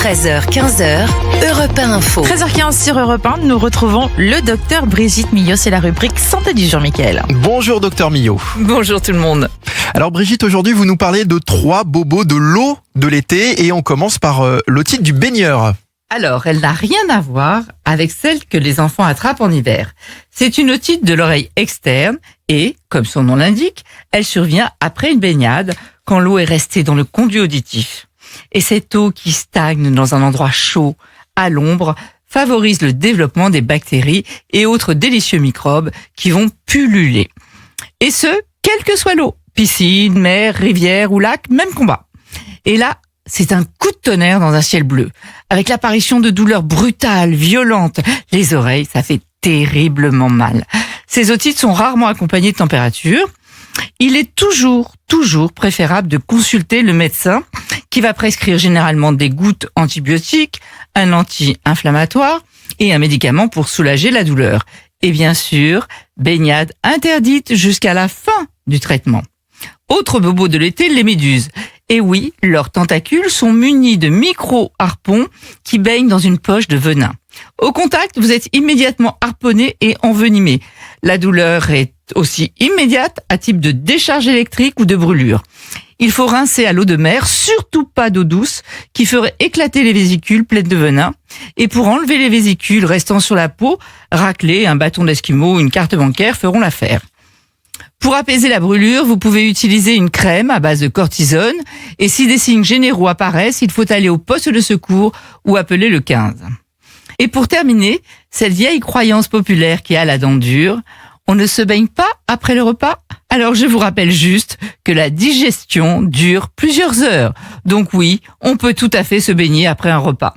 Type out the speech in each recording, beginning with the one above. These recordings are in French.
13h-15h, Europe 1 Info. 13h15 sur Europe 1, nous retrouvons le docteur Brigitte Millot. C'est la rubrique Santé du jour, Mickaël. Bonjour docteur Millot. Bonjour tout le monde. Alors Brigitte, aujourd'hui vous nous parlez de 3 bobos de l'eau de l'été et on commence par l'otite du baigneur. Alors, elle n'a rien à voir avec celle que les enfants attrapent en hiver. C'est une otite de l'oreille externe et, comme son nom l'indique, elle survient après une baignade quand l'eau est restée dans le conduit auditif. Et cette eau qui stagne dans un endroit chaud, à l'ombre, favorise le développement des bactéries et autres délicieux microbes qui vont pulluler. Et ce, quelle que soit l'eau. Piscine, mer, rivière ou lac, même combat. Et là, c'est un coup de tonnerre dans un ciel bleu, avec l'apparition de douleurs brutales, violentes. Les oreilles, ça fait terriblement mal. Ces otites sont rarement accompagnées de température. Il est toujours préférable de consulter le médecin qui va prescrire généralement des gouttes antibiotiques, un anti-inflammatoire et un médicament pour soulager la douleur. Et bien sûr, baignade interdite jusqu'à la fin du traitement. Autre bobo de l'été, les méduses. Et oui, leurs tentacules sont munis de micro-harpons qui baignent dans une poche de venin. Au contact, vous êtes immédiatement harponné et envenimé. La douleur est aussi immédiate à type de décharge électrique ou de brûlure. Il faut rincer à l'eau de mer, surtout pas d'eau douce, qui ferait éclater les vésicules pleines de venin. Et pour enlever les vésicules restant sur la peau, racler, un bâton d'esquimau ou une carte bancaire feront l'affaire. Pour apaiser la brûlure, vous pouvez utiliser une crème à base de cortisone et si des signes généraux apparaissent, il faut aller au poste de secours ou appeler le 15. Et pour terminer, cette vieille croyance populaire qui a la dent dure, on ne se baigne pas après le repas. Alors je vous rappelle juste que la digestion dure plusieurs heures. Donc oui, on peut tout à fait se baigner après un repas.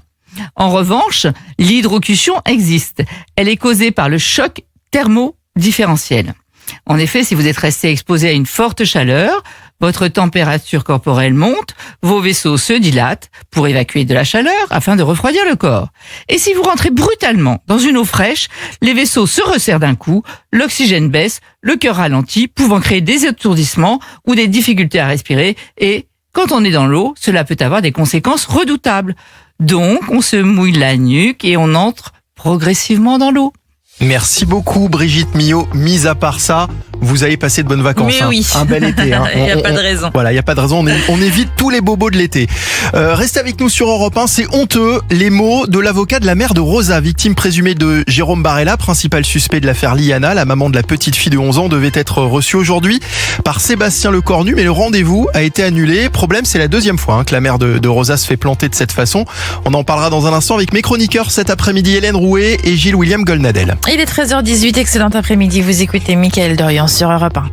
En revanche, l'hydrocution existe. Elle est causée par le choc thermodifférentiel. En effet, si vous êtes resté exposé à une forte chaleur, votre température corporelle monte, vos vaisseaux se dilatent pour évacuer de la chaleur afin de refroidir le corps. Et si vous rentrez brutalement dans une eau fraîche, les vaisseaux se resserrent d'un coup, l'oxygène baisse, le cœur ralentit, pouvant créer des étourdissements ou des difficultés à respirer. Et quand on est dans l'eau, cela peut avoir des conséquences redoutables. Donc, on se mouille la nuque et on entre progressivement dans l'eau. Merci beaucoup Brigitte Millot. Mis à part ça, vous allez passer de bonnes vacances. Mais oui. Un bel été. Il n'y a pas de raison. Voilà, il n'y a pas de raison. On évite tous les bobos de l'été. Restez avec nous sur Europe 1. C'est honteux. Les mots de l'avocat de la mère de Rosa, victime présumée de Jérôme Barella, principal suspect de l'affaire Liana. La maman de la petite fille de 11 ans devait être reçue aujourd'hui par Sébastien Lecornu, mais le rendez-vous a été annulé. Problème, c'est la deuxième fois que la mère de Rosa se fait planter de cette façon. On en parlera dans un instant avec mes chroniqueurs cet après-mmidi, Hélène Rouet et Gilles William Golnadel. Il est 13h18, excellent après-midi. Vous écoutez Mickaël Dorian sur Europe 1.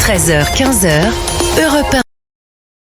13h-15h, Europe 1.